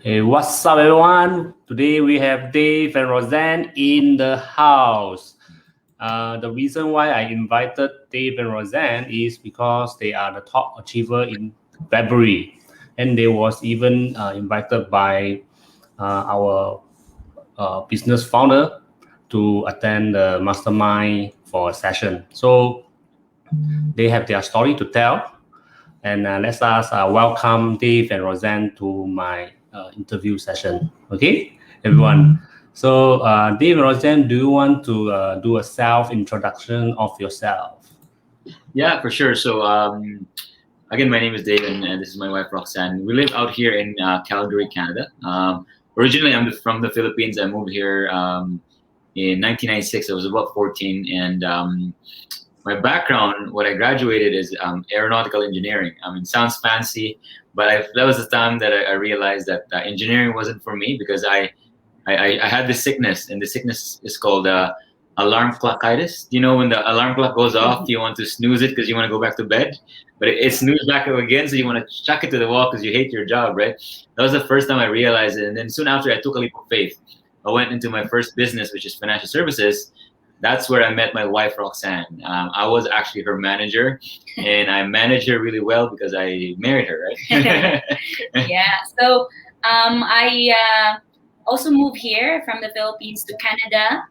Hey, what's up, everyone? Today we have Dave and Roxanne in the house. The reason why I invited Dave and Roxanne is because they are the top achiever in February, and they was even invited by our business founder to attend the mastermind for a session. So they have their story to tell, and let's us welcome Dave and Roxanne to my interview session. Okay, everyone. So, Dave and Roxanne, do you want to do a self introduction of yourself? Yeah, for sure. Again, my name is Dave, and this is my wife Roxanne. We live out here in Calgary, Canada. Originally, from the Philippines. I moved here in 1996. I was about 14, and my background, what I graduated is aeronautical engineering. I mean, sounds fancy, but that was the time that I realized that engineering wasn't for me because I had this sickness, and the sickness is called alarm clockitis. You know, when the alarm clock goes off, you want to snooze it because you want to go back to bed, but it snoozed back up again, so you want to chuck it to the wall because you hate your job, right? That was the first time I realized it, and then soon after, I took a leap of faith. I went into my first business, which is financial services. That's where I met my wife, Roxanne. I was actually her manager, and I managed her really well because I married her, right? Yeah. I also moved here from the Philippines to Canada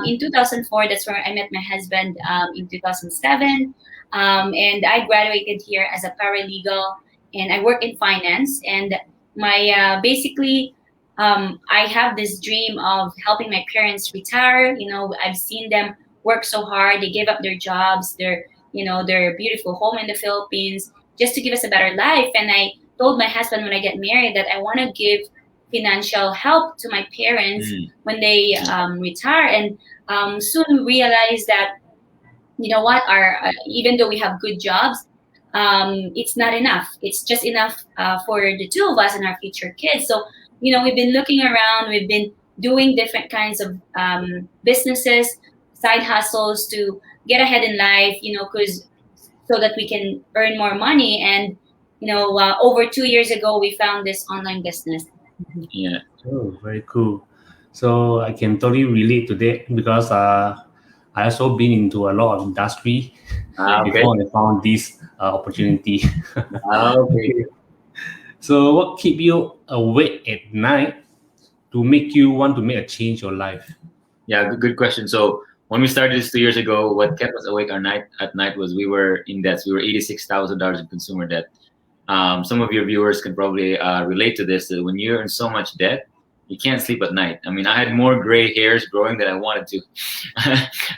in 2004. That's where I met my husband in 2007. And I graduated here as a paralegal, and I work in finance. And my basically, I have this dream of helping my parents retire. You know, I've seen them work so hard. They gave up their jobs, their beautiful home in the Philippines, just to give us a better life. And I told my husband when I get married that I want to give financial help to my parents when they retire. And soon we realized that, you know what, our even though we have good jobs, it's not enough. It's just enough for the two of us and our future kids. So, we've been looking around. We've been doing different kinds of businesses, side hustles to get ahead in life. Because so that we can earn more money. And over 2 years ago, we found this online business. Yeah. Oh, very cool. So I can totally relate to that because I also been into a lot of industry Okay. before I found this opportunity. Okay. Okay. So what keep you awake at night to make you want to make a change your life? Yeah, good question. So when we started this 2 years ago, what kept us awake at night was we were in debts. We were $86,000 in consumer debt. Some of your viewers can probably relate to this. That when you're in so much debt, you can't sleep at night. I mean, I had more gray hairs growing than I wanted to.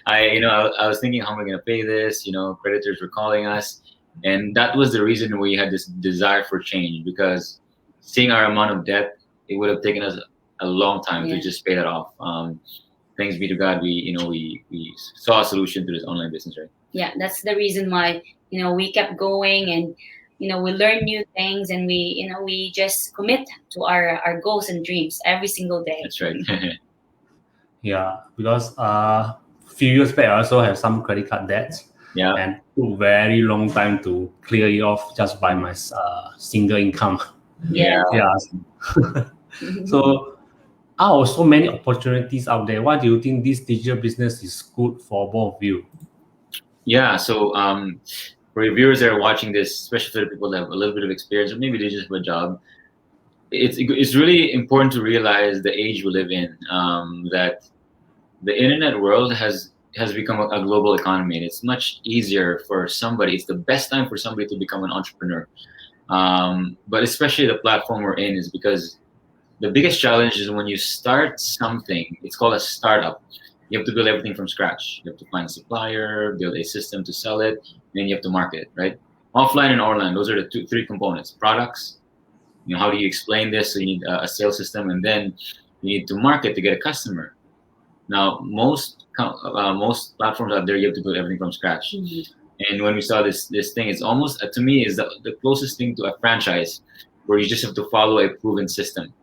I was thinking, how am I going to pay this? Creditors were calling us, and that was the reason we had this desire for change, because seeing our amount of debt, it would have taken us a long time to just pay that off. Thanks be to God, we saw a solution to this online business, right? Yeah, that's the reason why we kept going, and we learn new things, and we just commit to our goals and dreams every single day. That's right. Yeah, because few years back I also have some credit card debts. Yeah. And took very long time to clear it off just by my single income. Yeah. Yeah. So out of so many opportunities out there, why do you think this digital business is good for both of you? Yeah. So for your viewers that are watching this, especially for the people that have a little bit of experience, or maybe they just have a job, it's really important to realize the age we live in, that the internet world has become a global economy, and it's much easier for somebody. It's the best time for somebody to become an entrepreneur. But especially the platform we're in is because the biggest challenge is when you start something. It's called a startup. You have to build everything from scratch. You have to find a supplier, build a system to sell it, and then you have to market it, right? Offline and online, those are the three components. Products, how do you explain this? So you need a sales system, and then you need to market to get a customer. Now, most platforms out there, you have to build everything from scratch. And when we saw this thing, it's almost, to me, is the closest thing to a franchise, where you just have to follow a proven system.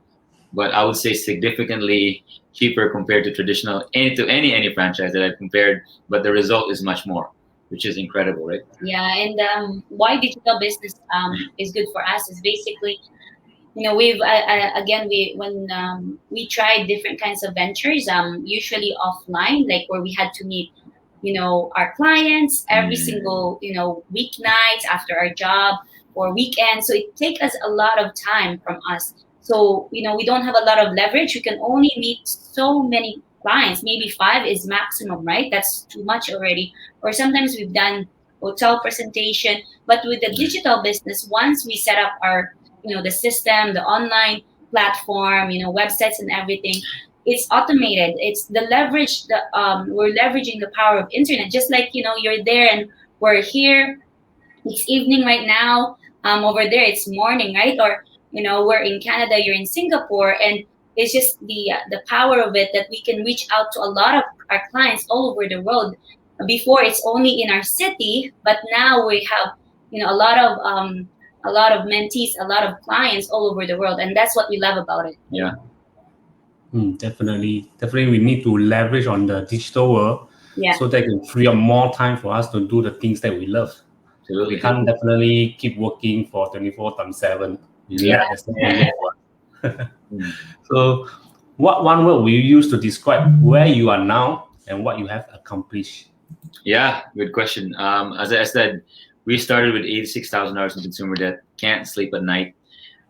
But I would say significantly cheaper compared to traditional any franchise that I've compared. But the result is much more, which is incredible, right? Yeah, and why digital business is good for us is basically we've again we when we tried different kinds of ventures, usually offline, like where we had to meet our clients every single weeknights after our job or weekend. So it takes us a lot of time from us. So we don't have a lot of leverage. We can only meet so many clients. Maybe five is maximum, right? That's too much already. Or sometimes we've done hotel presentation. But with the digital business, once we set up our the system, the online platform, websites and everything, it's automated. It's the leverage. We're leveraging the power of internet. Just like you're there and we're here. It's evening right now. Over there it's morning, right? Or we're in Canada, you're in Singapore, and it's just the power of it that we can reach out to a lot of our clients all over the world. Before it's only in our city, but now we have a lot of mentees, a lot of clients all over the world, and that's what we love about it. Yeah. Definitely, we need to leverage on the digital world, so that can free up more time for us to do the things that we love. Absolutely. We can't definitely keep working for 24/7. So, what one word will you use to describe where you are now and what you have accomplished? Yeah, good question. As I said, we started with $86,000 in consumer debt. Can't sleep at night.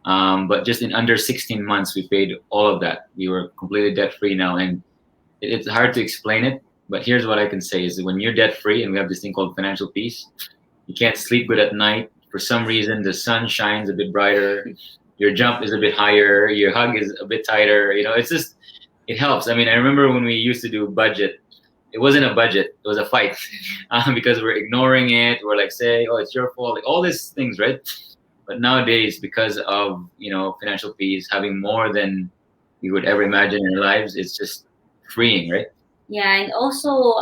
But just in under 16 months, we paid all of that. We were completely debt free now, and it's hard to explain it. But here's what I can say: is that when you're debt free, and we have this thing called financial peace, you can't sleep good at night. For some reason, the sun shines a bit brighter, your jump is a bit higher, your hug is a bit tighter. It's just, it helps. I mean, I remember when we used to do budget. It wasn't a budget; it was a fight because we're ignoring it. We're like saying, "Oh, it's your fault." Like, all these things, right? But nowadays, because of financial peace, having more than we would ever imagine in our lives, it's just freeing, right? Yeah, and also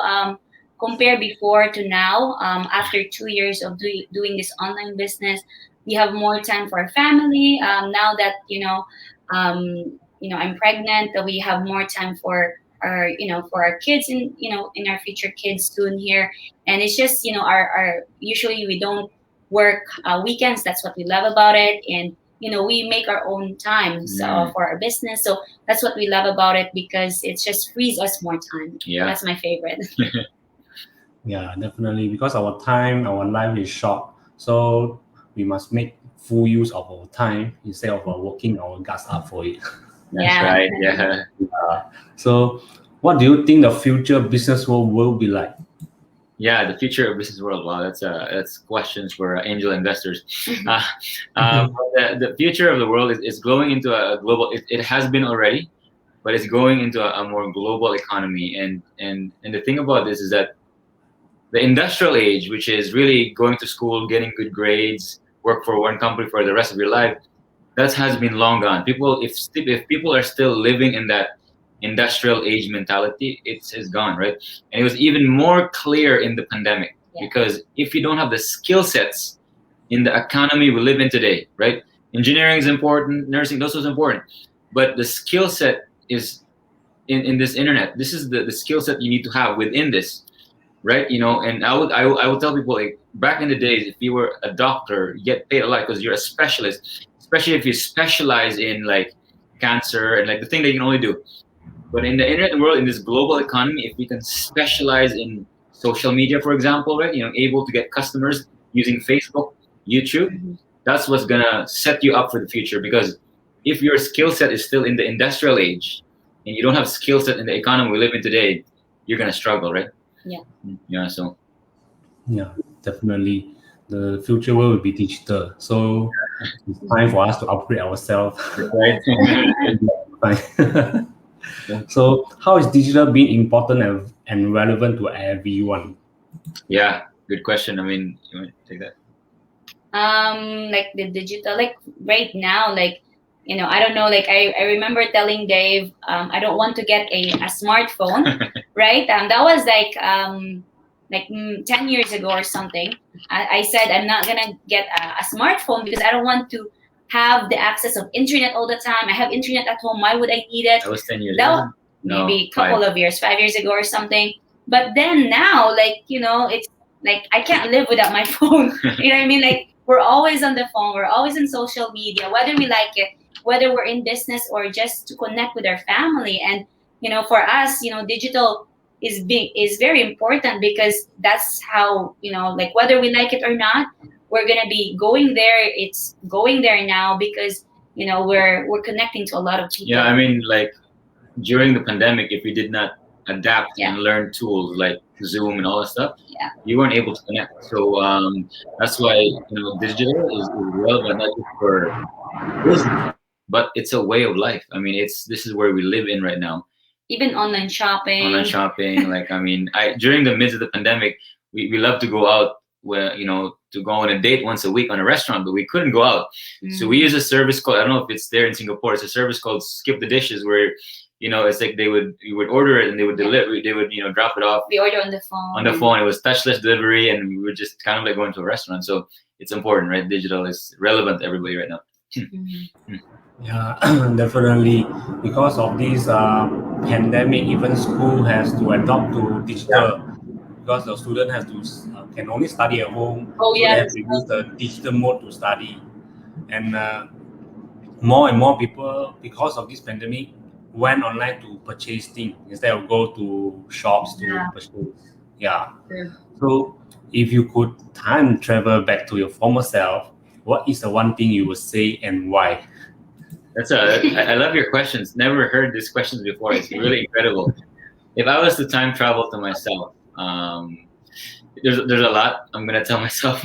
compare before to now. After 2 years of doing this online business, we have more time for our family. Now that I'm pregnant, that we have more time for our kids and in our future kids soon here. And it's just our usually we don't work weekends. That's what we love about it. And we make our own time for our business. So that's what we love about it, because it just frees us more time. Yeah. That's my favorite. Yeah, definitely, because our life is short, so we must make full use of our time instead of working our guts up for it. That's right. Yeah. So, what do you think the future business world will be like? Yeah, the future of business world. Wow, that's questions for angel investors. The future of the world is going into a global. It has been already, but it's going into a more global economy. And the thing about this is that the industrial age, which is really going to school, getting good grades, work for one company for the rest of your life, that has been long gone. If people are still living in that industrial age mentality, it's gone, right? And it was even more clear in the pandemic, because if you don't have the skill sets in the economy we live in today, right? Engineering is important, nursing, those is important, but the skill set is in this internet. This is the skill set you need to have within this, right? And I would tell people, like, back in the days, if you were a doctor, you get paid a lot because you're a specialist, especially if you specialize in like cancer and like the thing that you can only do. But in the internet world, in this global economy, if you can specialize in social media, for example, right, able to get customers using Facebook, YouTube, that's what's gonna set you up for the future. Because if your skill set is still in the industrial age and you don't have skill set in the economy we live in today, you're gonna struggle, right? Yeah. So. Yeah, definitely. The future world will be digital. So it's time for us to upgrade ourselves. Right. So how is digital being important and relevant to everyone? Yeah, good question. I mean, you want to take that? Like the digital, like right now, like I don't know, like I remember telling Dave, I don't want to get a smartphone, right? That was like 10 years ago or something. I said I'm not gonna get a smartphone because I don't want to have the access of internet all the time. I have internet at home. Why would I need it? That was 10 years That ago. maybe a couple of years, 5 years ago or something. But then now, like it's like I can't live without my phone. You know what I mean? Like we're always on the phone. We're always on social media, whether we like it. whether we're in business or just to connect with our family. And for us, digital is very important, because that's how, like, whether we like it or not, we're gonna be going there. It's going there now, because we're connecting to a lot of people. Yeah, I mean, like during the pandemic, if you did not adapt Yeah. and learn tools like Zoom and all that stuff, Yeah. you weren't able to connect. So that's why digital is relevant not just for business, but it's a way of life. I mean, this is where we live in right now. Even online shopping. Like, I mean, during the midst of the pandemic, we love to go out, where to go on a date once a week on a restaurant, but we couldn't go out. So we use a service called, I don't know if it's there in Singapore, it's a service called Skip the Dishes, where it's like you would order it and they would deliver, they would drop it off. We order on the phone. It was touchless delivery, and we were just kind of like going to a restaurant. So it's important, right? Digital is relevant to everybody right now. Yeah, definitely. Because of this pandemic, even school has to adopt to digital, because the student has to can only study at home. Oh, so they have to use the digital mode to study, and more and more people, because of this pandemic, went online to purchase things instead of go to shops to purchase. Yeah. So if you could time travel back to your former self, what is the one thing you would say and why? I love your questions. Never heard these questions before. It's really incredible. If I was to time travel to myself, there's a lot I'm gonna tell myself,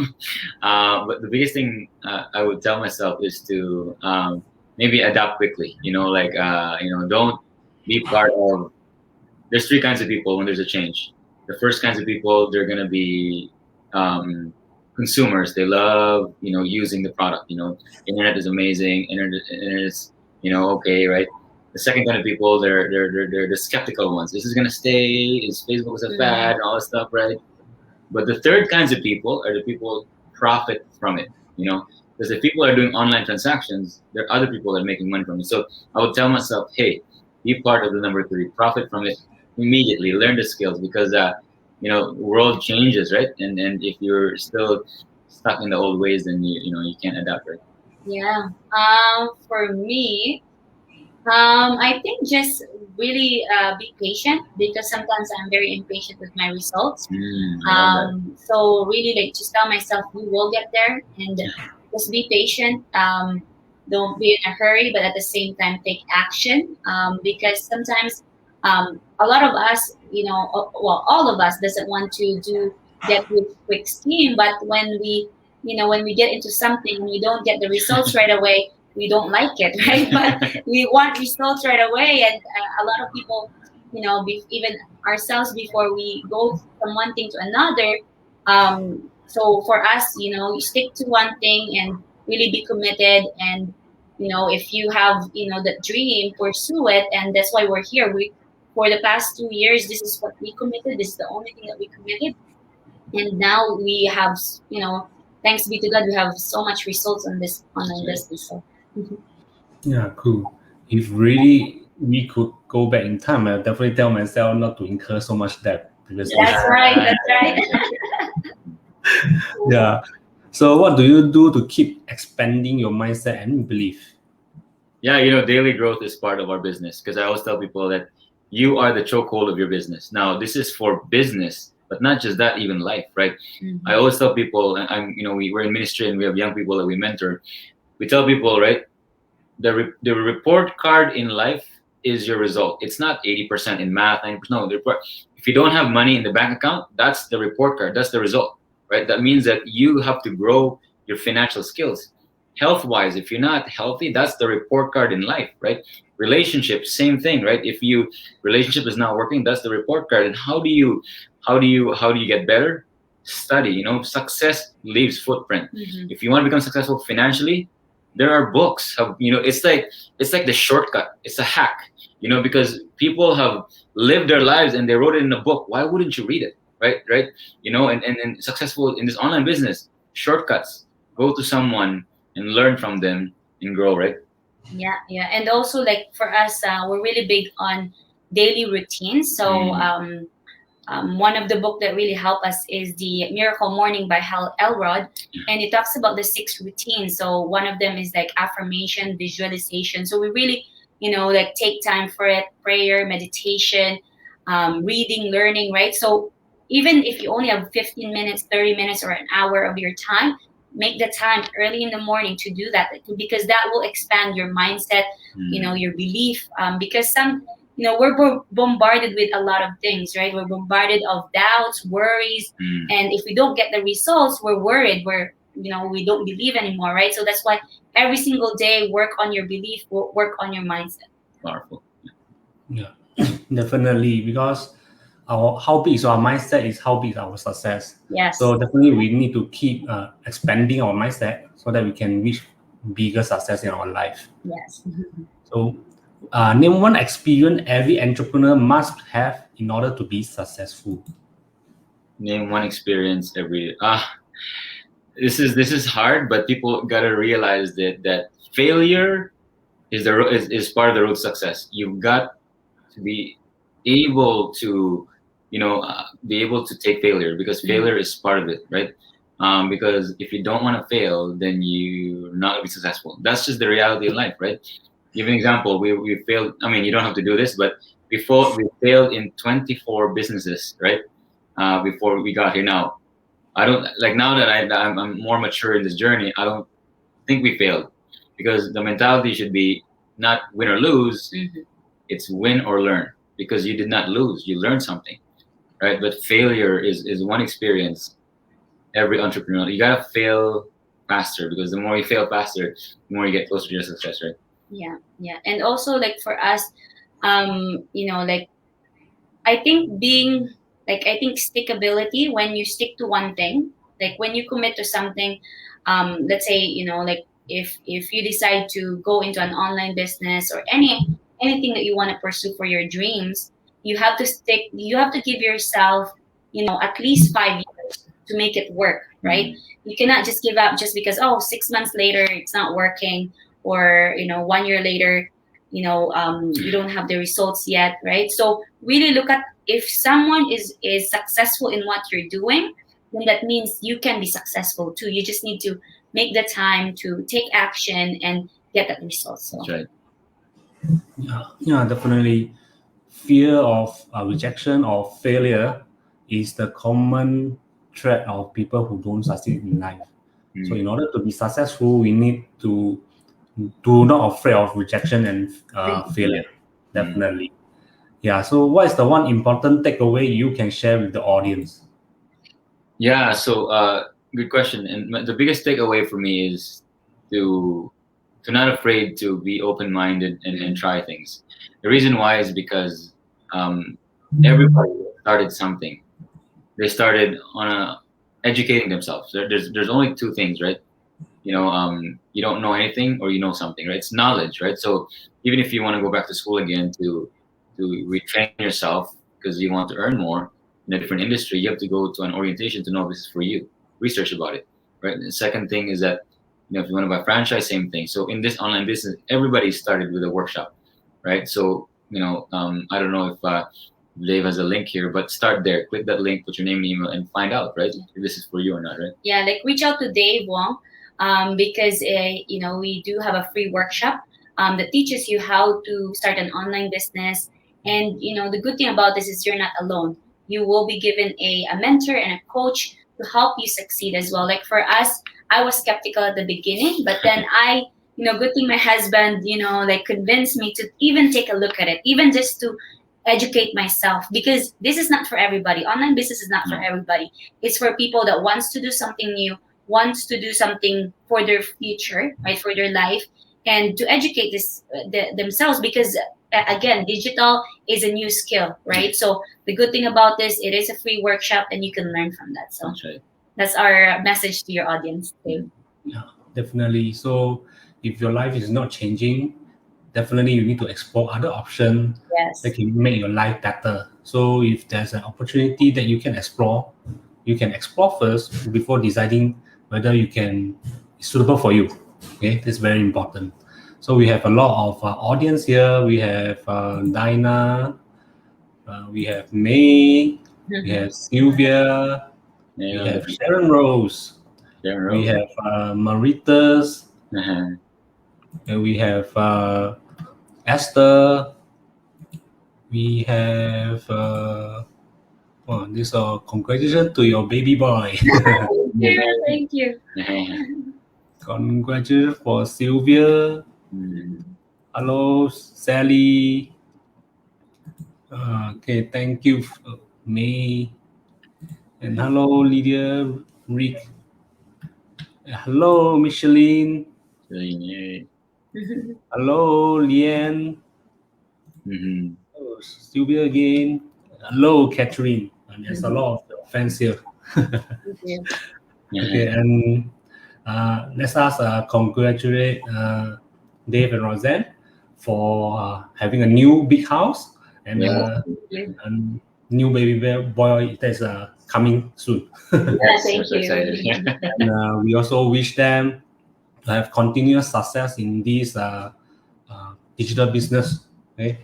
but the biggest thing I would tell myself is to maybe adapt quickly. Don't be part of. There's three kinds of people when there's a change. The first kinds of people, they're gonna be consumers. They love using the product. Internet is amazing. Internet is okay, right? The second kind of people, they're the skeptical ones. This is gonna stay. Is Facebook a fad and all this stuff, right? But the third kinds of people are the people profit from it. Because if people are doing online transactions, there are other people that are making money from it. So I would tell myself, hey, be part of the number three. Profit from it immediately. Learn the skills, because the world changes, right? And if you're still stuck in the old ways, then you can't adapt, right? Yeah. For me, I think just really be patient, because sometimes I'm very impatient with my results. So really, like, just tell myself we will get there, and just be patient. Don't be in a hurry, but at the same time take action. Because sometimes a lot of us, all of us doesn't want to get with quick scheme, but when we get into something and we don't get the results right away, we don't like it, right? But we want results right away, and a lot of people, even ourselves, before we go from one thing to another. So for us, you stick to one thing and really be committed, and if you have that dream, pursue it, and that's why we're here. For the past 2 years, this is what we committed. This is the only thing that we committed, and now we have, thanks be to God, we have so much results on this online business. So. Yeah, cool. If really we could go back in time, I'll definitely tell myself not to incur so much debt previously. That's right. Yeah. So what do you do to keep expanding your mindset and belief? Yeah, daily growth is part of our business, because I always tell people that you are the chokehold of your business. Now, this is for business, but not just that, even life, right? I always tell people, and we're in ministry and we have young people that we mentor. We tell people, right, the report card in life is your result. It's not 80% in math, 90%. No, the report. If you don't have money in the bank account, that's the report card. That's the result, right? That means that you have to grow your financial skills. Health-wise, if you're not healthy, that's the report card in life, right? Relationships, same thing, right? If relationship is not working, that's the report card. And how do you get better? Study. Success leaves footprint. If you want to become successful financially, there are books. It's like the shortcut. It's a hack. Because people have lived their lives and they wrote it in a book. Why wouldn't you read it? Right. And successful in this online business, shortcuts. Go to someone and learn from them and grow, right? Yeah. And also, like, for us, we're really big on daily routines. So one of the book that really helped us is the Miracle Morning by Hal Elrod, and it talks about the 6 routines. So one of them is like affirmation, visualization. So we really, like take time for it, prayer, meditation, reading, learning, right? So even if you only have 15 minutes, 30 minutes, or an hour of your time, make the time early in the morning to do that, because that will expand your mindset, your belief, because we're bombarded with a lot of things, right? We're bombarded of doubts, worries, and if we don't get the results, we're worried. We don't believe anymore, right? So that's why every single day, work on your belief, work on your mindset. Powerful. Yeah, definitely, because how big is our mindset is how big is our success. Yes. So definitely we need to keep expanding our mindset so that we can reach bigger success in our life. Yes. So name one experience every entrepreneur must have in order to be successful. Name one experience every this is hard, but people gotta realize that failure is part of the road to success. You've got to be able to be able to take failure, because failure is part of it, right? Because if you don't want to fail, then you're not going to be successful. That's just the reality of life, right? Give an example. We failed. I mean, you don't have to do this, but before we failed in 24 businesses, right? Before we got here. Now I don't like, now that I'm more mature in this journey, I don't think we failed, because the mentality should be not win or lose. It's win or learn, because you did not lose, you learned something, right? But failure is one experience. Every entrepreneur, you gotta fail faster, because the more you fail faster, the more you get closer to your success, right? Yeah. And also, like for us, like I think stickability, when you stick to one thing, like when you commit to something, let's say, like if you decide to go into an online business or anything that you want to pursue for your dreams, you have to give yourself, at least 5 years to make it work, right? You cannot just give up just because 6 months later it's not working, or 1 year later, you don't have the results yet, right? So really look at, if someone is successful in what you're doing, then that means you can be successful too. You just need to make the time to take action and get that result. So. That's right. Yeah, definitely. Fear of rejection or failure is the common threat of people who don't succeed in life. So in order to be successful, we need to do not afraid of rejection and failure. Definitely. Yeah. So what is the one important takeaway you can share with the audience? Yeah. So good question. And the biggest takeaway for me is to not afraid to be open-minded and try things. The reason why is because everybody started something. They started on educating themselves. There's only two things, right? You don't know anything, or you know something, right? It's knowledge, right? So even if you want to go back to school again to retrain yourself because you want to earn more in a different industry, you have to go to an orientation to know if this is for you. Research about it, right? And the second thing is that if you want to buy franchise, same thing. So in this online business, everybody started with a workshop, right? So I don't know if Dave has a link here, but start there. Click that link, put your name and email, and find out, right, if this is for you or not, right? Yeah, like reach out to Dave Wong, because we do have a free workshop that teaches you how to start an online business. And the good thing about this is you're not alone. You will be given a mentor and a coach to help you succeed as well. Like for us, I was skeptical at the beginning, but then good thing my husband, convinced me to even take a look at it, even just to educate myself, because this is not for everybody. Online business is not for everybody. It's for people that wants to do something new, wants to do something for their future, right, for their life, and to educate themselves, because again, digital is a new skill, right? So the good thing about this, it is a free workshop and you can learn from that. So That's right. That's our message to your audience today. Yeah, definitely. So if your life is not changing, definitely you need to explore other options that can make your life better. So if there's an opportunity that you can explore first before deciding whether it's suitable for you. Okay, that's very important. So we have a lot of audience here. We have Dinah, we have May, we have Sylvia, we Yeah, have Sharon Rose, Sharon we Rose. have Maritas, Uh-huh. and we have Esther, we have this congratulations to your baby boy. Thank you. Congratulations for Sylvia. Hello, Sally. Okay, thank you, May. And hello, Lydia, Rick. Hello, Micheline. Hello, Lian. Oh, Sylvia again. Hello, Catherine. And there's a lot of fans here. Okay, and let's us congratulate Dave and Roxanne for having a new big house and a new baby boy that's coming soon. Thank you. And we also wish them to have continuous success in this digital business. Okay,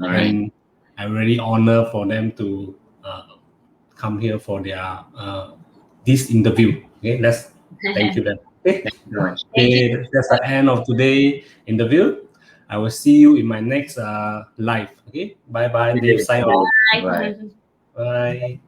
All right. and I'm really honored for them to come here for their this interview. Okay, let's thank you then. Okay, Thank you very much. okay, that's the end of today's interview. I will see you in my next live. Okay, bye bye. Dave, sign off. Bye. Bye.